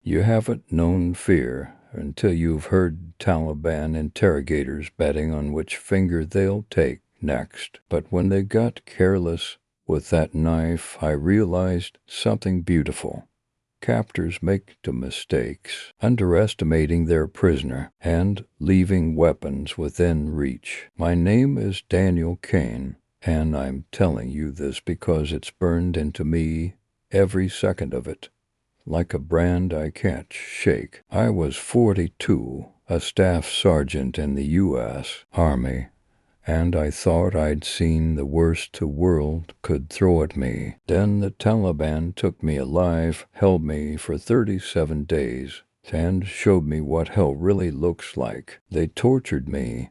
You haven't known fear until you've heard Taliban interrogators betting on which finger they'll take next. But when they got careless with that knife, I realized something beautiful. Captors make the mistakes, underestimating their prisoner and leaving weapons within reach. My name is Daniel Kane, and I'm telling you this because it's burned into me, every second of it, like a brand I can't shake. I was 42, a staff sergeant in the U.S. Army, and I thought I'd seen the worst the world could throw at me. Then the Taliban took me alive, held me for 37 days, and showed me what hell really looks like. They tortured me,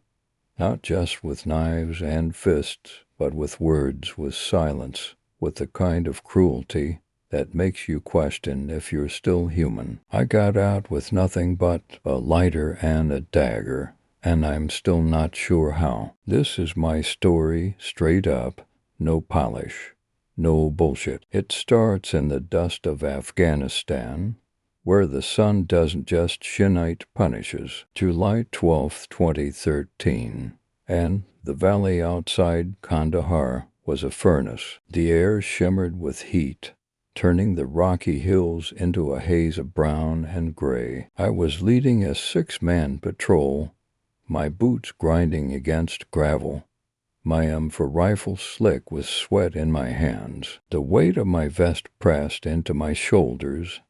not just with knives and fists, but with words, with silence, with the kind of cruelty that makes you question if you're still human. I got out with nothing but a lighter and a dagger, and I'm still not sure how. This is my story, straight up, no polish, no bullshit. It starts in the dust of Afghanistan, where the sun doesn't just shine, punishes. July 12, 2013, and the valley outside Kandahar was a furnace. The air shimmered with heat, turning the rocky hills into a haze of brown and gray. I was leading a 6-man patrol, my boots grinding against gravel, my M4 rifle slick with sweat in my hands, the weight of my vest pressed into my shoulders,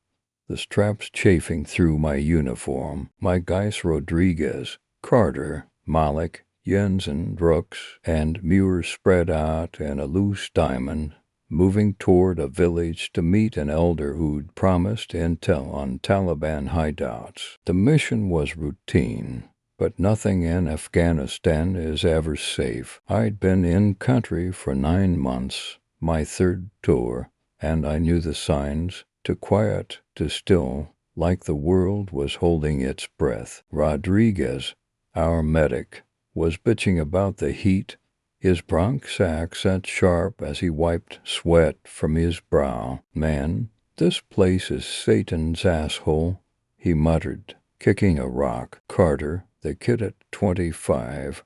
the straps chafing through my uniform. My guys Rodriguez, Carter, Malik, Jensen, Brooks, and Muir spread out in a loose diamond, moving toward a village to meet an elder who'd promised intel on Taliban hideouts. The mission was routine, but nothing in Afghanistan is ever safe. I'd been in country for 9 months, my 3rd tour, and I knew the signs: to quiet, to still, like the world was holding its breath. Rodriguez, our medic, was bitching about the heat, his Bronx accent sharp as he wiped sweat from his brow. "Man, this place is Satan's asshole," he muttered, kicking a rock. Carter, the kid at 25,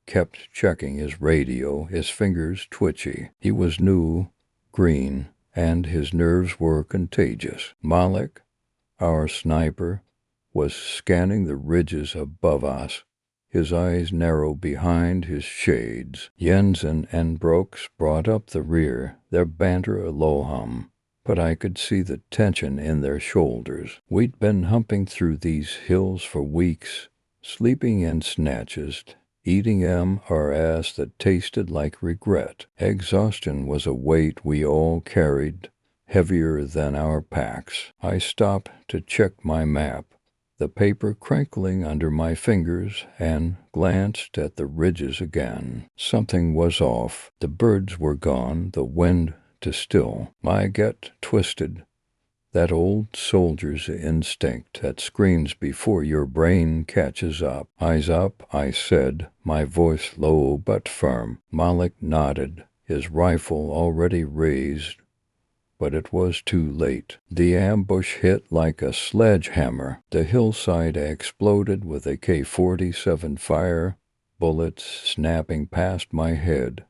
kept checking his radio, his fingers twitchy. He was new, green, and his nerves were contagious. Malik, our sniper, was scanning the ridges above us, his eyes narrow behind his shades. Jensen and Brooks brought up the rear, their banter a low hum, but I could see the tension in their shoulders. We'd been humping through these hills for weeks, sleeping in snatches, eating MRS that tasted like regret. Exhaustion was a weight we all carried, heavier than our packs. I stopped to check my map, the paper crinkling under my fingers, and glanced at the ridges again. Something was off. The birds were gone, the wind to still. My gut twisted. That old soldier's instinct that screams before your brain catches up. "Eyes up," I said, my voice low but firm. Malik nodded, his rifle already raised, but it was too late. The ambush hit like a sledgehammer. The hillside exploded with AK-47 fire, bullets snapping past my head,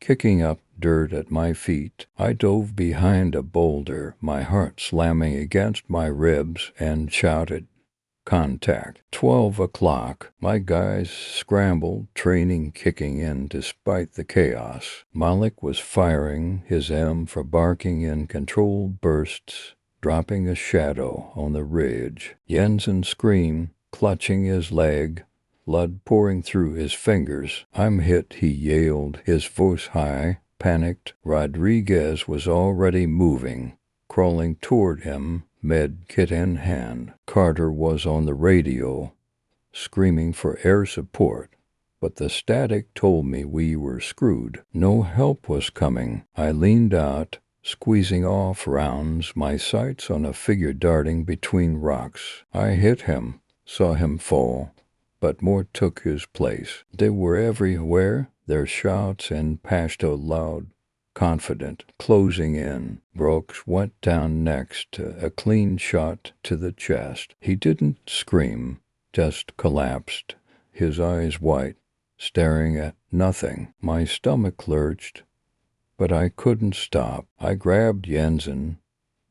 kicking up dirt at my feet. I dove behind a boulder, my heart slamming against my ribs, and shouted, "Contact." 12 o'clock. My guys scrambled, training kicking in despite the chaos. Malik was firing, his M4 barking in controlled bursts, dropping a shadow on the ridge. Jensen screamed, clutching his leg, blood pouring through his fingers. "I'm hit," he yelled, his voice high, panicked. Rodriguez was already moving, crawling toward him, med kit in hand. Carter was on the radio, screaming for air support, but the static told me we were screwed. No help was coming. I leaned out, squeezing off rounds, my sights on a figure darting between rocks. I hit him, saw him fall, but more took his place. They were everywhere, their shouts in Pashto loud, confident, closing in. Brooks went down next, a clean shot to the chest. He didn't scream, just collapsed, his eyes white, staring at nothing. My stomach lurched, but I couldn't stop. I grabbed Jensen,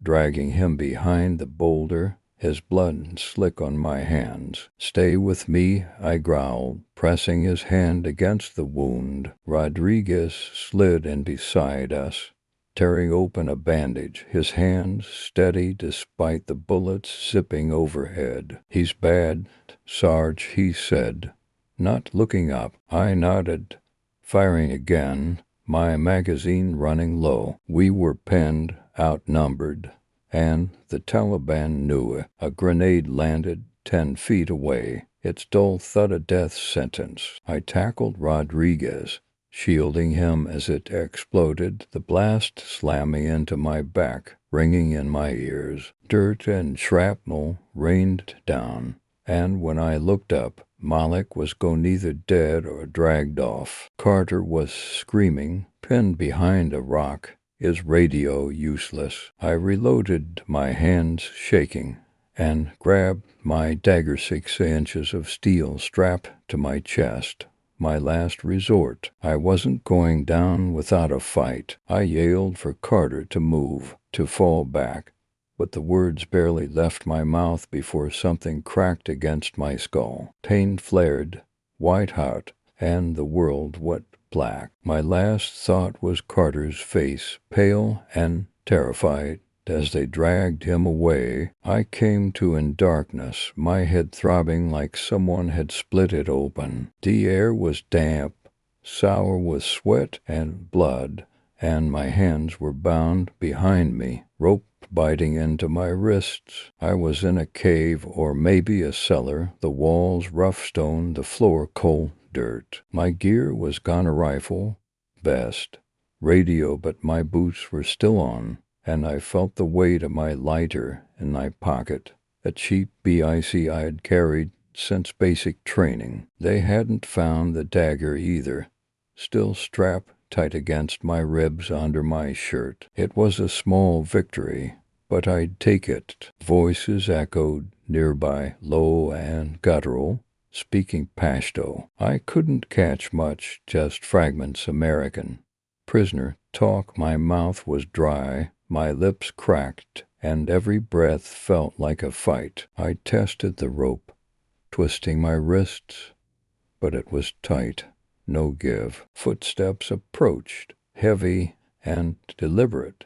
dragging him behind the boulder, his blood slick on my hands. "Stay with me," I growled, pressing his hand against the wound. Rodriguez slid in beside us, tearing open a bandage, his hands steady despite the bullets zipping overhead. "He's bad, Sarge," he said, not looking up. I nodded, firing again, my magazine running low. We were pinned, outnumbered, and the Taliban knew it. A grenade landed 10 feet away, its dull thud a death sentence. I tackled Rodriguez, shielding him as it exploded, the blast slamming into my back, ringing in my ears. Dirt and shrapnel rained down, and when I looked up, Malik was gone, either dead or dragged off. Carter was screaming, pinned behind a rock, his radio useless. I reloaded, my hands shaking, and grabbed my dagger 6 inches of steel strapped to my chest. My last resort. I wasn't going down without a fight. I yelled for Carter to move, to fall back, but the words barely left my mouth before something cracked against my skull. Pain flared, white-hot, and the world went black. My last thought was Carter's face, pale and terrified. As they dragged him away, I came to in darkness, my head throbbing like someone had split it open. The air was damp, sour with sweat and blood, and my hands were bound behind me, rope biting into my wrists. I was in a cave or maybe a cellar, the walls rough stone, the floor cold dirt. My gear was gone, a rifle, vest, radio, but my boots were still on, and I felt the weight of my lighter in my pocket, a cheap BIC I had carried since basic training. They hadn't found the dagger either, still strapped tight against my ribs under my shirt. It was a small victory, but I'd take it. Voices echoed nearby, low and guttural, speaking Pashto. I couldn't catch much, just fragments American. Prisoner talk. My mouth was dry, my lips cracked, and every breath felt like a fight. I tested the rope, twisting my wrists, but it was tight. No give. Footsteps approached, heavy and deliberate,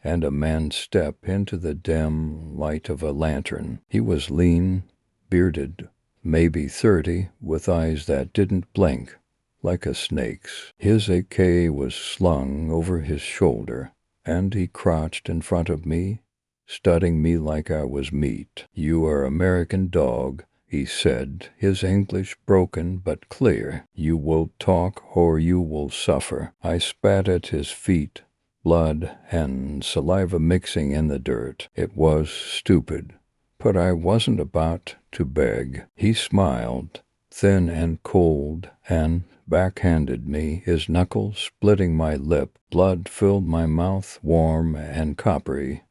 and a man stepped into the dim light of a lantern. He was lean, bearded, maybe 30, with eyes that didn't blink, like a snake's. His AK was slung over his shoulder, and he crouched in front of me, studying me like I was meat. "You are American dog," he said, his English broken but clear. "You will talk or you will suffer." I spat at his feet, blood and saliva mixing in the dirt. It was stupid, but I wasn't about to beg. He smiled, thin and cold, and backhanded me, his knuckles splitting my lip. Blood filled my mouth, warm and coppery,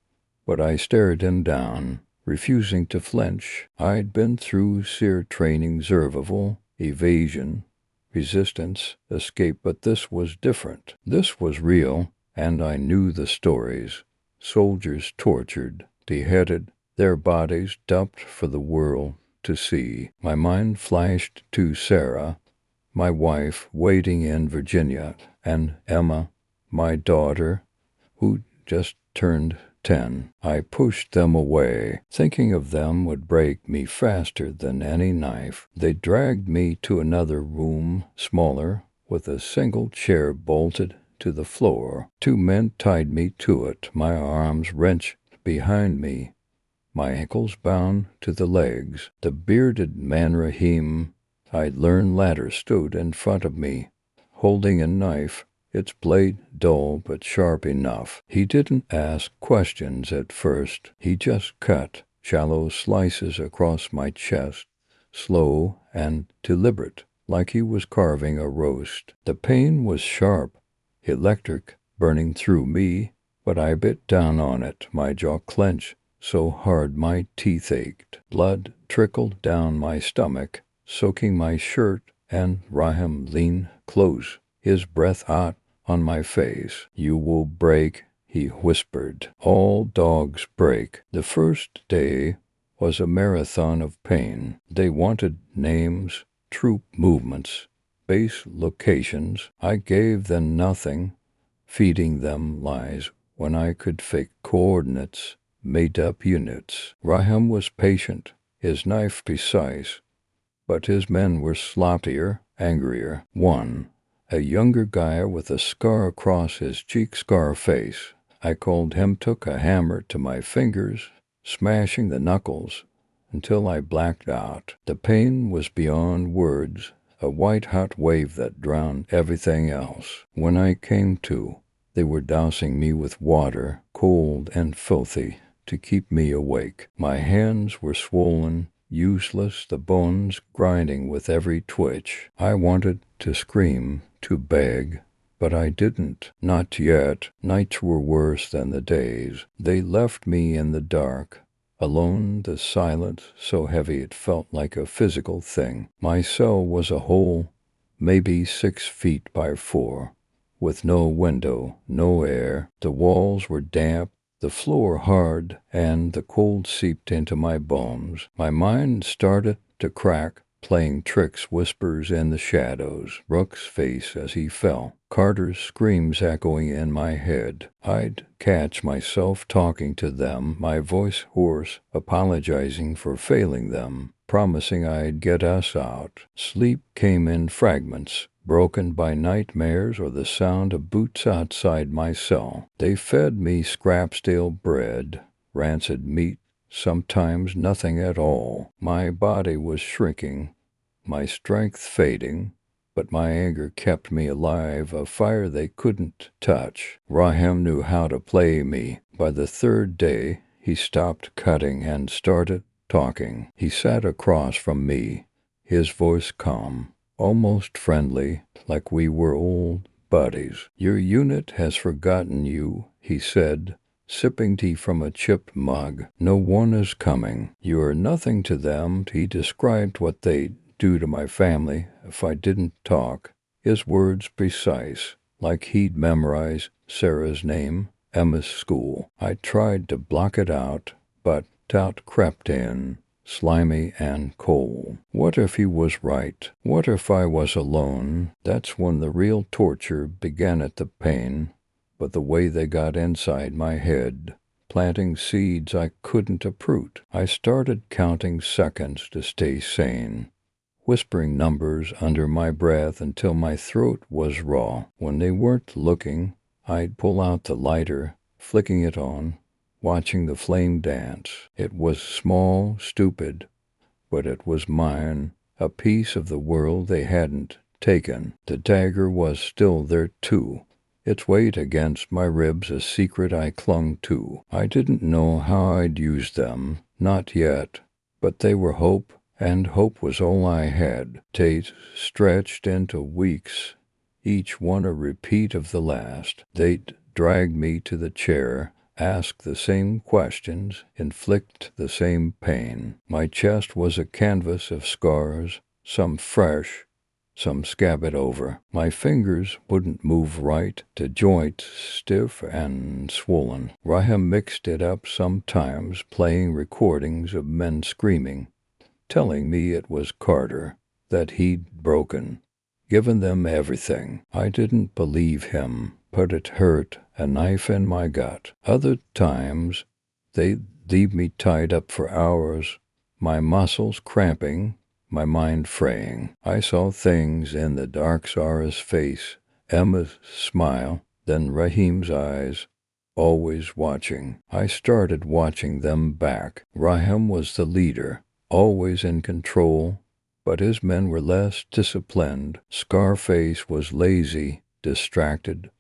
but I stared him down, refusing to flinch. I'd been through SEER training, survival, evasion, resistance, escape, but this was different. This was real, and I knew the stories. Soldiers tortured, beheaded, their bodies dumped for the world to see. My mind flashed to Sarah, my wife, waiting in Virginia, and Emma, my daughter, who just turned 10. I pushed them away. Thinking of them would break me faster than any knife. They dragged me to another room, smaller, with a single chair bolted to the floor. 2 men tied me to it, my arms wrenched behind me, my ankles bound to the legs. The bearded man Rahim I'd learned later stood in front of me, holding a knife, its blade dull but sharp enough. He didn't ask questions at first. He just cut shallow slices across my chest, slow and deliberate, like he was carving a roast. The pain was sharp, electric, burning through me, but I bit down on it, my jaw clenched so hard my teeth ached. Blood trickled down my stomach, soaking my shirt, and Rahim leaned close, his breath hot on my face. "You will break," he whispered. "All dogs break." The first day was a marathon of pain. They wanted names, troop movements, base locations. I gave them nothing, feeding them lies when I could fake coordinates, made up units. Rahim was patient, his knife precise, but his men were sloppier, angrier. One, a younger guy with a scar across his cheek, scar face. I called him, took a hammer to my fingers, smashing the knuckles until I blacked out. The pain was beyond words, a white-hot wave that drowned everything else. When I came to, they were dousing me with water, cold and filthy, to keep me awake. My hands were swollen, useless, the bones grinding with every twitch. I wanted to scream, to beg, but I didn't. Not yet. Nights were worse than the days. They left me in the dark, alone, the silence so heavy it felt like a physical thing. My cell was a hole, maybe 6 feet by 4, with no window, no air. The walls were damp, the floor hard, and the cold seeped into my bones. My mind started to crack, playing tricks, whispers in the shadows. Rook's face as he fell, Carter's screams echoing in my head. I'd catch myself talking to them, my voice hoarse, apologizing for failing them, promising I'd get us out. Sleep came in fragments, broken by nightmares or the sound of boots outside my cell. They fed me scrap-stale bread, rancid meat, sometimes nothing at all. My body was shrinking, my strength fading, but my anger kept me alive, a fire they couldn't touch. Rahim knew how to play me. By the third day, he stopped cutting and started talking. He sat across from me, his voice calm, almost friendly, like we were old buddies. "Your unit has forgotten you," he said, sipping tea from a chipped mug. "No one is coming. You are nothing to them." He described what they'd do to my family if I didn't talk, his words precise, like he'd memorize Sarah's name, Emma's school. I tried to block it out, but doubt crept in, slimy and cold. What if he was right? What if I was alone? That's when the real torture began, at the pain, but the way they got inside my head, planting seeds I couldn't uproot. I started counting seconds to stay sane, whispering numbers under my breath until my throat was raw. When they weren't looking, I'd pull out the lighter, flicking it on, watching the flame dance. It was small, stupid, but it was mine, a piece of the world they hadn't taken. The dagger was still there too, its weight against my ribs, a secret I clung to. I didn't know how I'd use them, not yet, but they were hope, and hope was all I had. Days stretched into weeks, each one a repeat of the last. They'd drag me to the chair, ask the same questions, inflict the same pain. My chest was a canvas of scars, some fresh, some scabbed over. My fingers wouldn't move right, the joints stiff and swollen. Rahim mixed it up sometimes, playing recordings of men screaming, telling me it was Carter, that he'd broken, given them everything. I didn't believe him, but it hurt, a knife in my gut. Other times, they'd leave me tied up for hours, my muscles cramping, my mind fraying. I saw things in the dark, Sarah's face, Emma's smile, then Rahim's eyes, always watching. I started watching them back. Rahim was the leader, always in control, but his men were less disciplined. Scarface was lazy, distracted,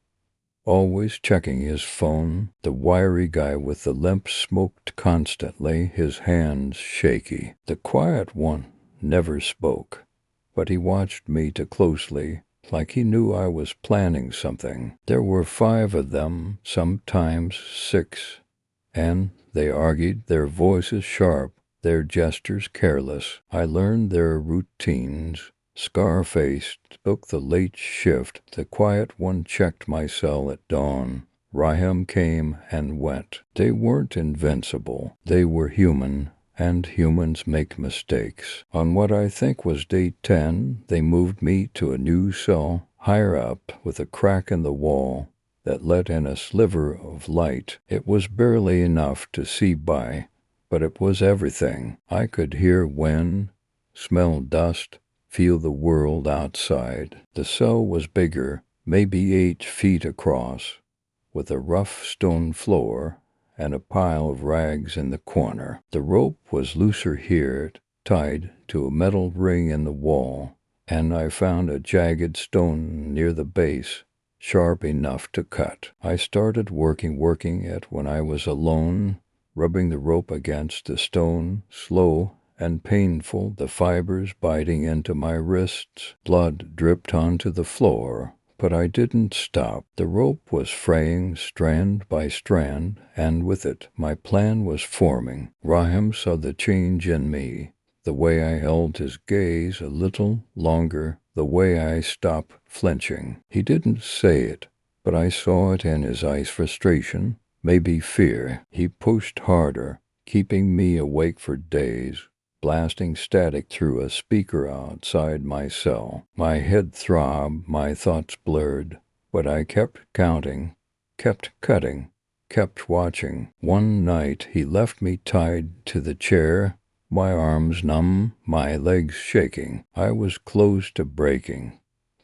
always checking his phone. The wiry guy with the limp smoked constantly, his hands shaky. The quiet one never spoke, but he watched me too closely, like he knew I was planning something. There were 5 of them, sometimes 6, and they argued, their voices sharp, their gestures careless. I learned their routines. Scar-faced took the late shift. The quiet one checked my cell at dawn. Rahim came and went. They weren't invincible. They were human, and humans make mistakes. On what I think was day 10, they moved me to a new cell, higher up, with a crack in the wall that let in a sliver of light. It was barely enough to see by, but it was everything. I could hear wind, smell dust, feel the world outside. The cell was bigger, maybe 8 feet across, with a rough stone floor and a pile of rags in the corner. The rope was looser here, tied to a metal ring in the wall, and I found a jagged stone near the base, sharp enough to cut. I started working it when I was alone, rubbing the rope against the stone, slow and painful, the fibers biting into my wrists. Blood dripped onto the floor, but I didn't stop. The rope was fraying strand by strand, and with it, my plan was forming. Rahim saw the change in me, the way I held his gaze a little longer, the way I stopped flinching. He didn't say it, but I saw it in his eyes, frustration, maybe fear. He pushed harder, keeping me awake for days, blasting static through a speaker outside my cell. My head throbbed, my thoughts blurred, but I kept counting, kept cutting, kept watching. One night he left me tied to the chair, my arms numb, my legs shaking. I was close to breaking,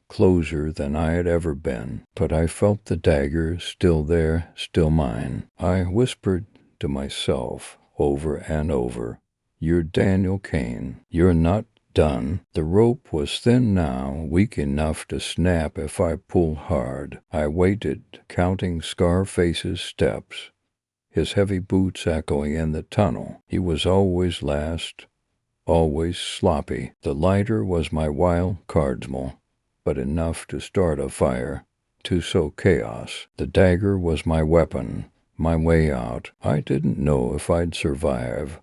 closer than I had ever been, but I felt the dagger still there, still mine. I whispered to myself over and over, "You're Daniel Kane. You're not done." The rope was thin now, weak enough to snap if I pulled hard. I waited, counting Scarface's steps, his heavy boots echoing in the tunnel. He was always last, always sloppy. The lighter was my wild cardsmal, but enough to start a fire, to sow chaos. The dagger was my weapon, my way out. I didn't know if I'd survive,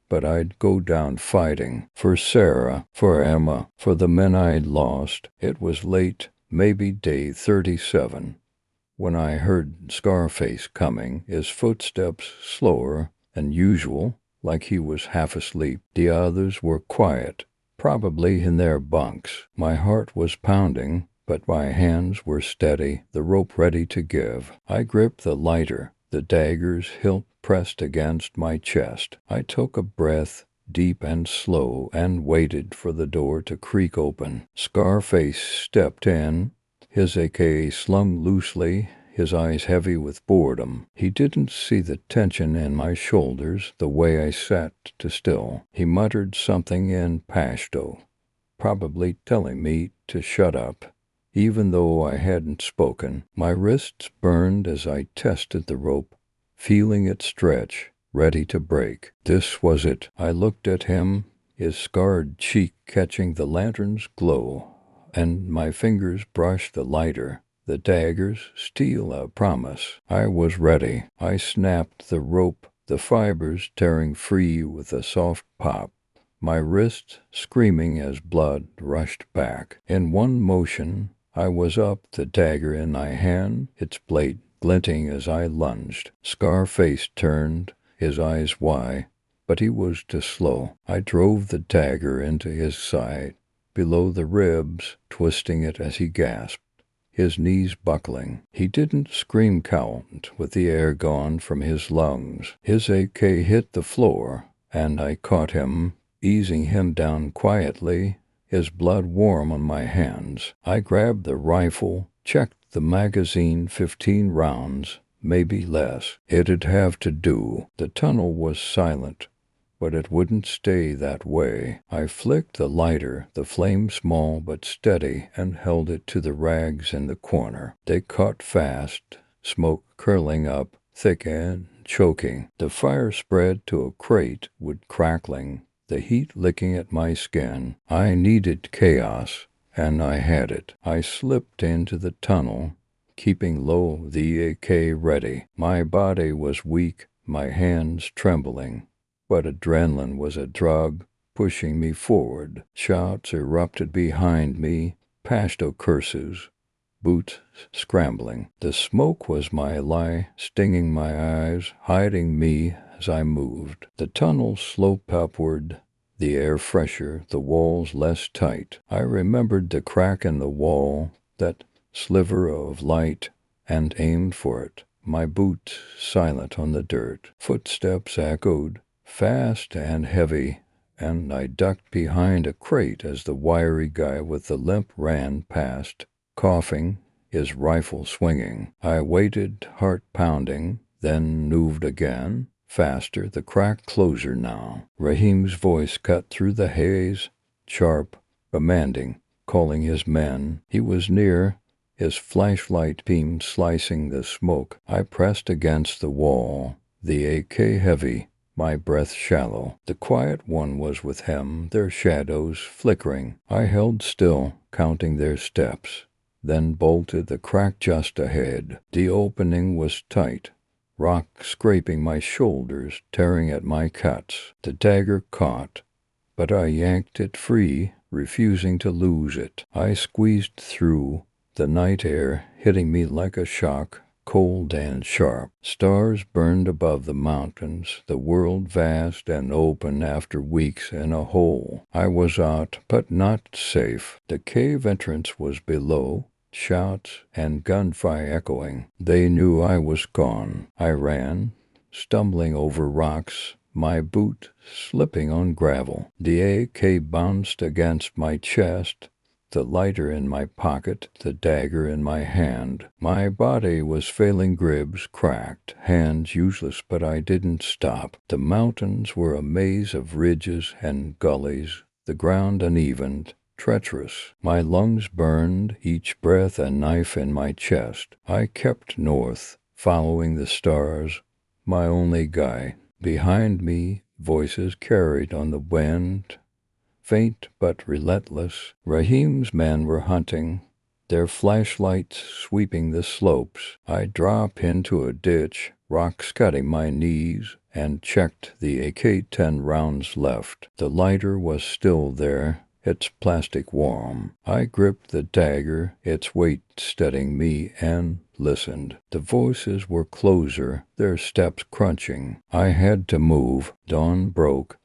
but I'd go down fighting. For Sarah, for Emma, for the men I'd lost. It was late, maybe day 37, when I heard Scarface coming, his footsteps slower than usual, like he was half asleep. The others were quiet, probably in their bunks. My heart was pounding, but my hands were steady, the rope ready to give. I gripped the lighter, the dagger's hilt pressed against my chest. I took a breath, deep and slow, and waited for the door to creak open. Scarface stepped in, his AK slung loosely, his eyes heavy with boredom. He didn't see the tension in my shoulders, the way I sat too still. He muttered something in Pashto, probably telling me to shut up, even though I hadn't spoken. My wrists burned as I tested the rope, feeling it stretch, ready to break. This was it. I looked at him, his scarred cheek catching the lantern's glow, and my fingers brushed the lighter, the dagger's steel a promise. I was ready. I snapped the rope, the fibers tearing free with a soft pop, my wrist screaming as blood rushed back. In one motion, I was up, the dagger in my hand, its blade glinting as I lunged. Scarface turned, his eyes wide, but he was too slow. I drove the dagger into his side, below the ribs, twisting it as he gasped, his knees buckling. He didn't scream count with the air gone from his lungs. His AK hit the floor, and I caught him, easing him down quietly, his blood warm on my hands. I grabbed the rifle, checked the magazine, 15 rounds, maybe less. It'd have to do. The tunnel was silent, but it wouldn't stay that way. I flicked the lighter, the flame small but steady, and held it to the rags in the corner. They caught fast, smoke curling up, thick and choking. The fire spread to a crate, wood crackling, the heat licking at my skin. I needed chaos, and I had it. I slipped into the tunnel, keeping low, the AK ready. My body was weak, my hands trembling, but adrenaline was a drug pushing me forward. Shouts erupted behind me, Pashto curses, boots scrambling. The smoke was my lie, stinging my eyes, hiding me as I moved. The tunnel sloped upward, the air fresher, the walls less tight. I remembered the crack in the wall, that sliver of light, and aimed for it. My boots silent on the dirt. Footsteps echoed, fast and heavy, and I ducked behind a crate as the wiry guy with the limp ran past, coughing, his rifle swinging. I waited, heart pounding, then moved again. Faster, the crack closer now. Rahim's voice cut through the haze, sharp, commanding, calling his men. He was near, his flashlight beam slicing the smoke. I pressed against the wall, the AK heavy, my breath shallow. The quiet one was with him, their shadows flickering. I held still, counting their steps, then bolted the crack just ahead. The opening was tight, rock scraping my shoulders, tearing at my cuts. The dagger caught, but I yanked it free, refusing to lose it. I squeezed through, the night air hitting me like a shock, cold and sharp. Stars burned above the mountains, the world vast and open after weeks in a hole. I was out, but not safe. The cave entrance was below, shouts and gunfire echoing. They knew I was gone. I ran, stumbling over rocks, my boot slipping on gravel. The AK bounced against my chest, the lighter in my pocket, the dagger in my hand. My body was failing, ribs cracked, hands useless, but I didn't stop. The mountains were a maze of ridges and gullies, the ground uneven, treacherous. My lungs burned, each breath a knife in my chest. I kept north, following the stars, my only guide. Behind me, voices carried on the wind, faint but relentless. Rahim's men were hunting, their flashlights sweeping the slopes. I dropped into a ditch, rocks cutting my knees, and checked the AK-10 rounds left. The lighter was still there, its plastic warm. I gripped the dagger, its weight steadying me, and listened. The voices were closer, their steps crunching. I had to move. Dawn broke,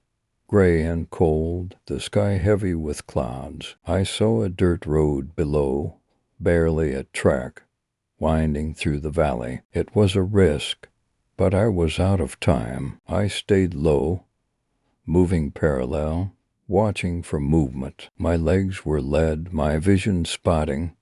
gray and cold, the sky heavy with clouds. I saw a dirt road below, barely a track, winding through the valley. It was a risk, but I was out of time. I stayed low, moving parallel, watching for movement. My legs were lead, my vision spotting,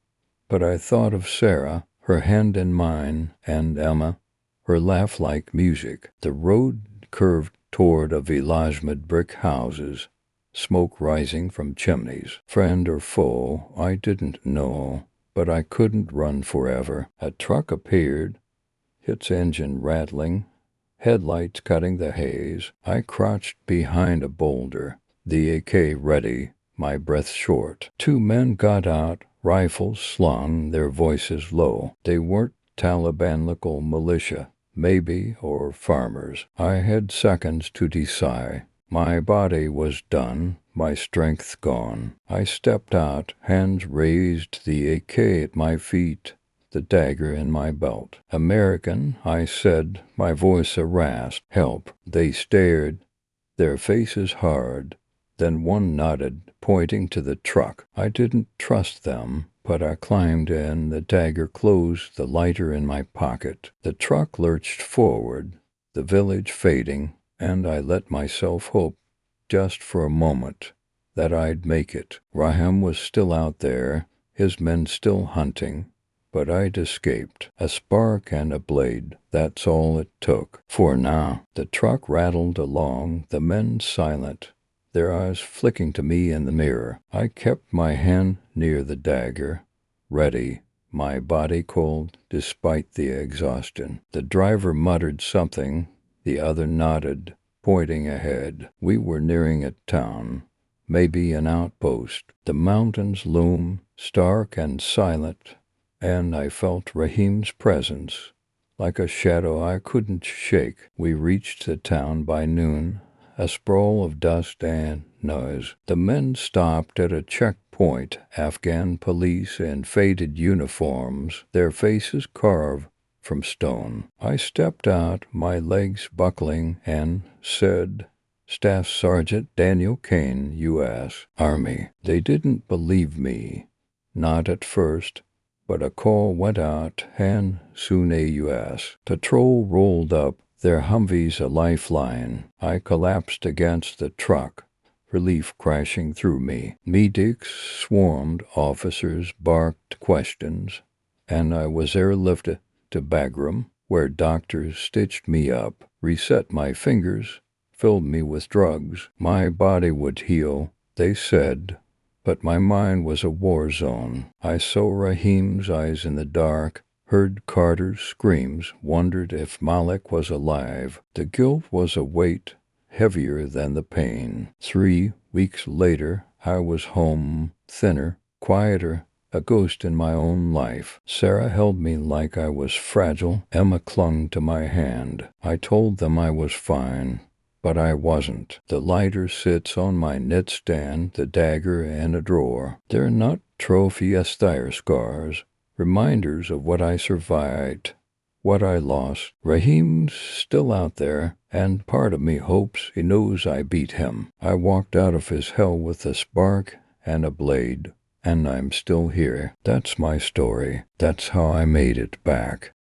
but I thought of Sarah, her hand in mine, and Emma, her laugh like music. The road curved toward a village with brick houses, smoke rising from chimneys. Friend or foe, I didn't know, but I couldn't run forever. A truck appeared, its engine rattling, headlights cutting the haze. I crouched behind a boulder, the AK ready, my breath short. Two men got out, rifles slung, their voices low. They weren't Taliban local militia, maybe, or farmers. I had seconds to decide. My body was done, my strength gone. I stepped out, hands raised, the AK at my feet, the dagger in my belt. American, I said, my voice a rasp. Help. They stared, their faces hard. Then one nodded, pointing to the truck. I didn't trust them, but I climbed in, the dagger closed, the lighter in my pocket. The truck lurched forward, the village fading, and I let myself hope, just for a moment, that I'd make it. Rahim was still out there, his men still hunting, but I'd escaped. A spark and a blade, that's all it took. For now, the truck rattled along, the men silent, their eyes flicking to me in the mirror. I kept my hand near the dagger, ready, my body cold despite the exhaustion. The driver muttered something, the other nodded, pointing ahead. We were nearing a town, maybe an outpost. The mountains loom, stark and silent, and I felt Rahim's presence, like a shadow I couldn't shake. We reached the town by noon, a sprawl of dust and noise. The men stopped at a checkpoint, Afghan police in faded uniforms, their faces carved from stone. I stepped out, my legs buckling, and said, "Staff Sergeant Daniel Kane, U.S. Army." They didn't believe me, not at first, but a call went out, and soon a U.S. patrol rolled up, their Humvees a lifeline. I collapsed against the truck, relief crashing through me. Medics swarmed, officers barked questions, and I was airlifted to Bagram, where doctors stitched me up, reset my fingers, filled me with drugs. My body would heal, they said, but my mind was a war zone. I saw Rahim's eyes in the dark, heard Carter's screams, wondered if Malik was alive. The guilt was a weight heavier than the pain. 3 weeks later, I was home, thinner, quieter, a ghost in my own life. Sarah held me like I was fragile. Emma clung to my hand. I told them I was fine, but I wasn't. The lighter sits on my knit-stand, the dagger in a drawer. They're not trophy Estire scars, reminders of what I survived, what I lost. Rahim's still out there, and part of me hopes he knows I beat him. I walked out of his hell with a spark and a blade, and I'm still here. That's my story. That's how I made it back.